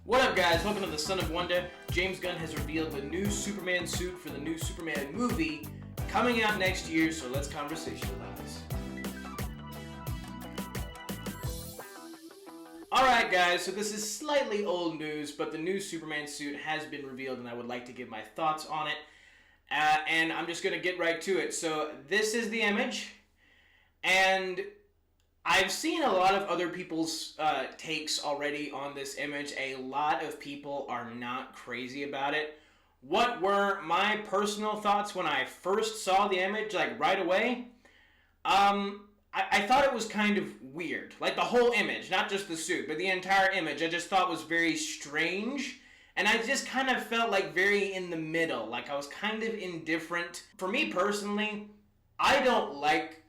What up, guys? Welcome to the Son of Wonder. James Gunn has revealed the new Superman suit for the new Superman movie coming out next year, so let's conversationalize. Alright, guys, so this is slightly old news, but the new Superman suit has been revealed, and I would like to give my thoughts on it. And I'm just going to get right to it. So this is the image, and I've seen a lot of other people's takes already on this image. A lot of people are not crazy about it. What were my personal thoughts when I first saw the image, like right away? I thought it was kind of weird. Like the whole image, not just the suit, but the entire image I just thought was very strange. And I just kind of felt like very in the middle. Like I was kind of indifferent. For me personally, I don't like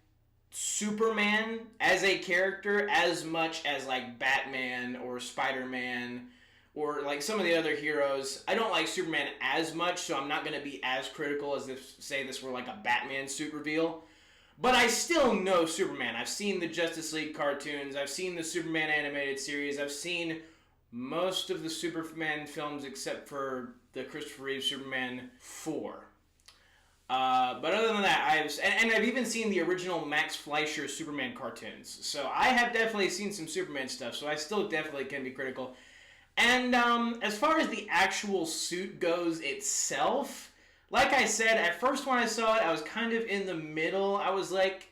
Superman as a character as much as like Batman or Spider-Man or like some of the other heroes. I don't like Superman as much, so I'm not going to be as critical as if, say, this were like a Batman suit reveal. But I still know Superman. I've seen the Justice League cartoons. I've seen the Superman animated series. I've seen most of the Superman films except for the Christopher Reeve Superman 4. But other than that, I've even seen the original Max Fleischer Superman cartoons. So I have definitely seen some Superman stuff, so I still definitely can be critical. And as far as the actual suit goes itself, like I said, at first when I saw it, I was kind of in the middle. I was like,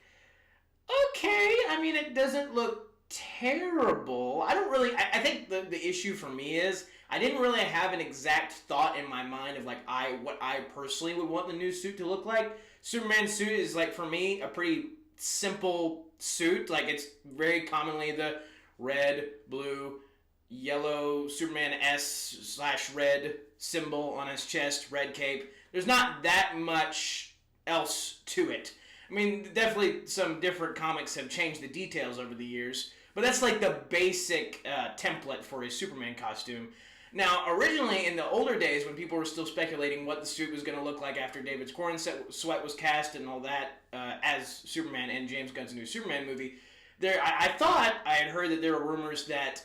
okay, I mean, it doesn't look terrible. I think the issue for me is I didn't really have an exact thought in my mind of like what I personally would want the new suit to look like. Superman's suit is like, for me, a pretty simple suit. Like it's very commonly the red, blue, yellow Superman S/red symbol on his chest, red cape. There's not that much else to it. I mean, definitely some different comics have changed the details over the years, but that's like the basic template for a Superman costume. Now, originally, in the older days, when people were still speculating what the suit was going to look like after David Corenswet was cast and all that as Superman in James Gunn's new Superman movie, I thought I had heard that there were rumors that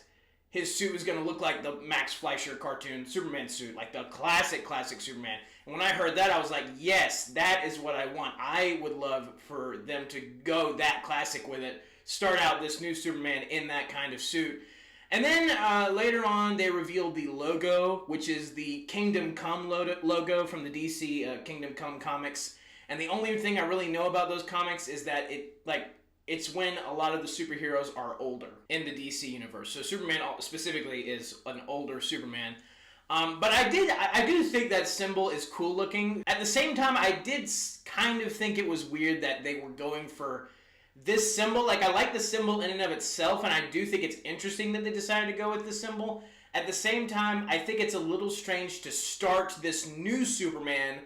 his suit was going to look like the Max Fleischer cartoon Superman suit, like the classic Superman. And when I heard that, I was like, yes, that is what I want. I would love for them to go that classic with it, start out this new Superman in that kind of suit. And then later on, they revealed the logo, which is the Kingdom Come logo from the DC Kingdom Come comics. And the only thing I really know about those comics is that it's when a lot of the superheroes are older in the DC universe. So Superman specifically is an older Superman. But I do think that symbol is cool looking. At the same time, I did kind of think it was weird that they were going for this symbol. Like, I like the symbol in and of itself, and I do think it's interesting that they decided to go with this symbol. At the same time, I think it's a little strange to start this new Superman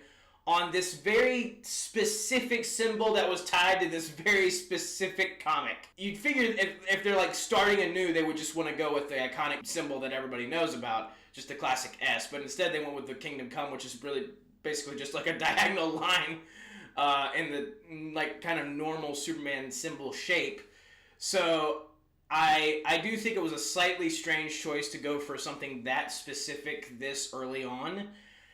on this very specific symbol that was tied to this very specific comic. You'd figure if they're like starting anew, they would just want to go with the iconic symbol that everybody knows about, just the classic S. But instead they went with the Kingdom Come, which is really basically just like a diagonal line in the like kind of normal Superman symbol shape. So I do think it was a slightly strange choice to go for something that specific this early on.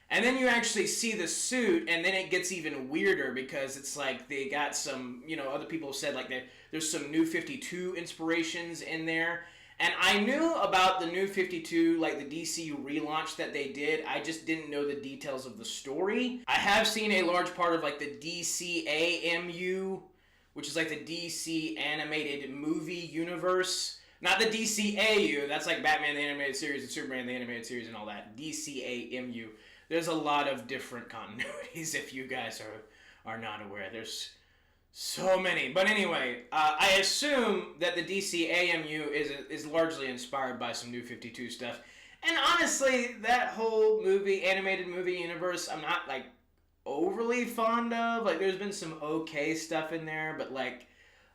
And then you actually see the suit, and then it gets even weirder because it's like they got some, other people have said like there's some New 52 inspirations in there. And I knew about the New 52, like the DC relaunch that they did. I just didn't know the details of the story. I have seen a large part of like the DCAMU, which is like the DC animated movie universe. Not the DCAU, that's like Batman the Animated Series and Superman the Animated Series and all that. DCAMU. There's a lot of different continuities if you guys are not aware. There's so many. But anyway, I assume that the DCAMU is largely inspired by some New 52 stuff. And honestly, that whole animated movie universe, I'm not like overly fond of. Like there's been some okay stuff in there, but like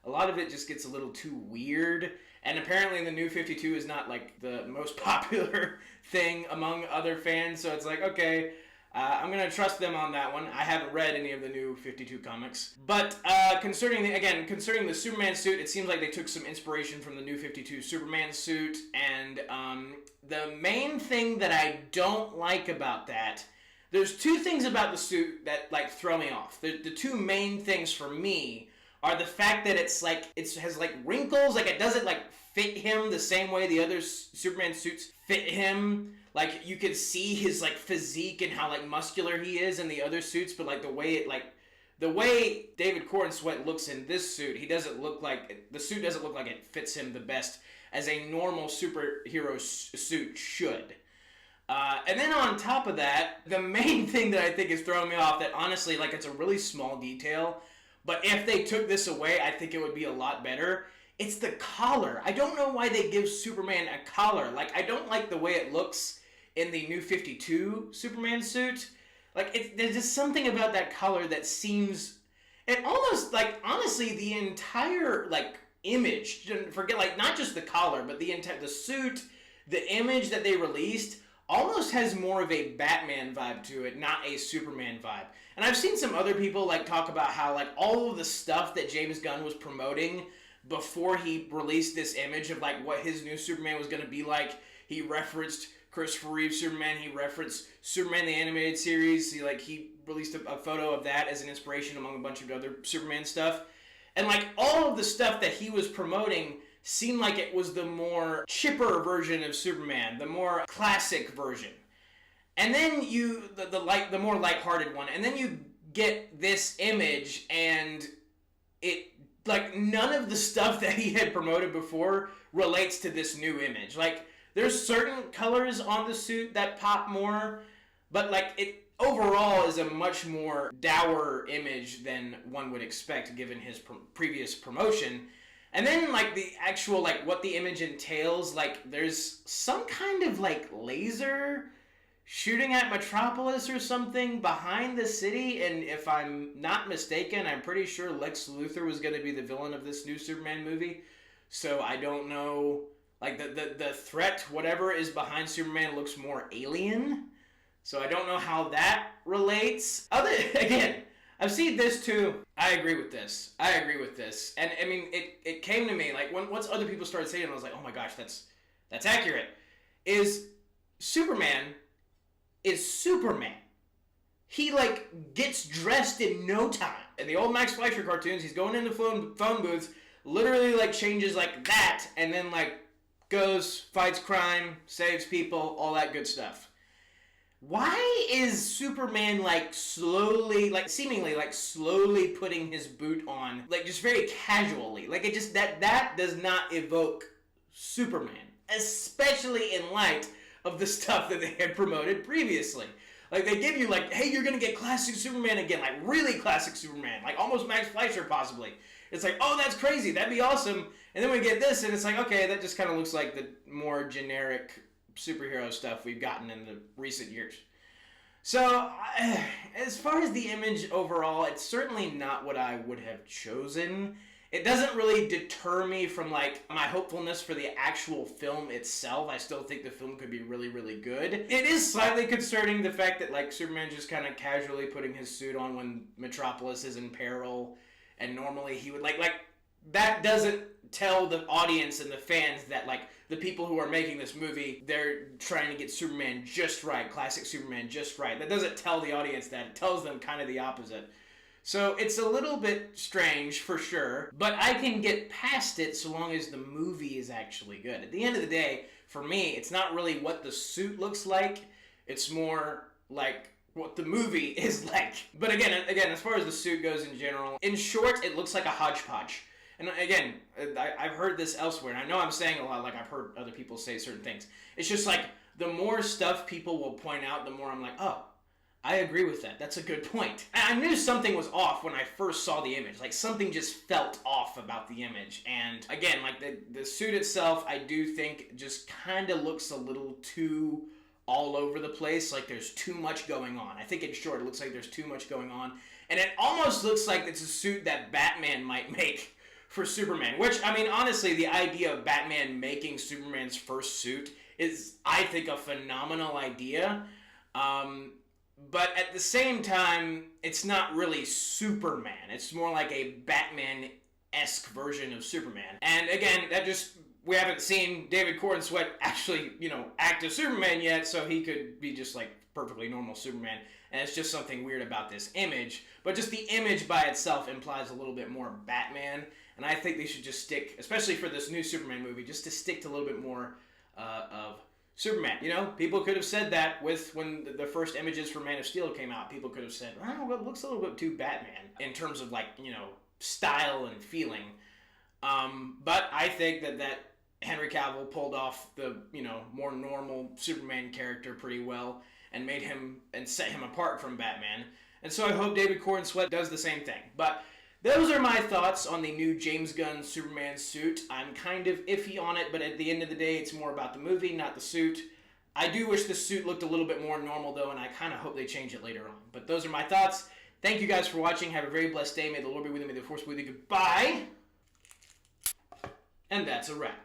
a lot of it just gets a little too weird. And apparently the New 52 is not like the most popular thing among other fans, so it's like, okay, I'm gonna trust them on that one. I haven't read any of the new 52 comics, but concerning the Superman suit, it seems like they took some inspiration from the new 52 Superman suit, and the main thing that I don't like about that, there's two things about the suit that like throw me off. The two main things for me are the fact that it has like wrinkles, like it doesn't like fit him the same way the other Superman suits fit him. Like, you can see his, like, physique and how, like, muscular he is in the other suits, but, like, the way David Corenswet looks in this suit, the suit doesn't look like it fits him the best as a normal superhero suit should. And then on top of that, the main thing that I think is throwing me off, that honestly, like, it's a really small detail, but if they took this away, I think it would be a lot better. It's the collar. I don't know why they give Superman a collar. Like, I don't like the way it looks in the new 52 Superman suit. Like, there's just something about that color that seems... It almost, like, honestly, the entire, like, image, forget, like, not just the collar, but the suit, the image that they released, almost has more of a Batman vibe to it, not a Superman vibe. And I've seen some other people, like, talk about how, like, all of the stuff that James Gunn was promoting before he released this image of, like, what his new Superman was going to be like, he referenced Christopher Reeve's Superman, he referenced Superman the Animated Series, he released a photo of that as an inspiration among a bunch of other Superman stuff. And like all of the stuff that he was promoting seemed like it was the more chipper version of Superman, the more classic version. And then the more lighthearted one, and then you get this image and it, like, none of the stuff that he had promoted before relates to this new image. Like, there's certain colors on the suit that pop more, but like it overall is a much more dour image than one would expect given his previous promotion. And then like the actual, like, what the image entails, like there's some kind of like laser shooting at Metropolis or something behind the city, and if I'm not mistaken, I'm pretty sure Lex Luthor was going to be the villain of this new Superman movie. So I don't know. Like, the threat, whatever is behind Superman, looks more alien. So I don't know how that relates. Again, I've seen this too. I agree with this. And, I mean, it came to me, like, once other people started saying it, I was like, oh my gosh, that's accurate. Superman is Superman. He, like, gets dressed in no time. In the old Max Fleischer cartoons, he's going into phone booths, literally, like, changes like that, and then, like, goes, fights crime, saves people, all that good stuff. Why is Superman, like, seemingly putting his boot on, like, just very casually? Like, it just, that does not evoke Superman, especially in light of the stuff that they had promoted previously. Like, they give you, like, hey, you're gonna get classic Superman again, like, really classic Superman, like, almost Max Fleischer, possibly. It's like, oh, that's crazy, that'd be awesome. And then we get this, and it's like, okay, that just kind of looks like the more generic superhero stuff we've gotten in the recent years. So, as far as the image overall, it's certainly not what I would have chosen. It doesn't really deter me from, like, my hopefulness for the actual film itself. I still think the film could be really, really good. It is slightly concerning, the fact that, like, Superman just kind of casually putting his suit on when Metropolis is in peril, and normally he would, like, that doesn't tell the audience and the fans that, like, the people who are making this movie, they're trying to get Superman just right, classic Superman just right. That doesn't tell the audience that. It tells them kind of the opposite. So it's a little bit strange, for sure, but I can get past it so long as the movie is actually good. At the end of the day, for me, it's not really what the suit looks like. It's more like what the movie is like. But again, as far as the suit goes in general, in short, it looks like a hodgepodge. And again, I've heard this elsewhere, and I know I'm saying a lot, like I've heard other people say certain things. It's just like, the more stuff people will point out, the more I'm like, oh, I agree with that. That's a good point. I knew something was off when I first saw the image. Like, something just felt off about the image. And again, like, the suit itself, I do think just kind of looks a little too all over the place. Like, there's too much going on. I think in short, it looks like there's too much going on. And it almost looks like it's a suit that Batman might make for Superman, which, I mean, honestly, the idea of Batman making Superman's first suit is, I think, a phenomenal idea. but at the same time, it's not really Superman. It's more like a Batman-esque version of Superman. And again, we haven't seen David Corenswet actually, act as Superman yet, so he could be just like perfectly normal Superman. And it's just something weird about this image. But just the image by itself implies a little bit more Batman. And I think they should just stick, especially for this new Superman movie, just to stick to a little bit more of Superman. People could have said that when the first images for Man of Steel came out. People could have said, "Oh, well, it looks a little bit too Batman in terms of style and feeling." But I think that Henry Cavill pulled off the more normal Superman character pretty well and made him and set him apart from Batman. And so I hope David Corenswet does the same thing. But those are my thoughts on the new James Gunn Superman suit. I'm kind of iffy on it, but at the end of the day, it's more about the movie, not the suit. I do wish the suit looked a little bit more normal, though, and I kind of hope they change it later on. But those are my thoughts. Thank you guys for watching. Have a very blessed day. May the Lord be with you. May the Force be with you. Goodbye. And that's a wrap.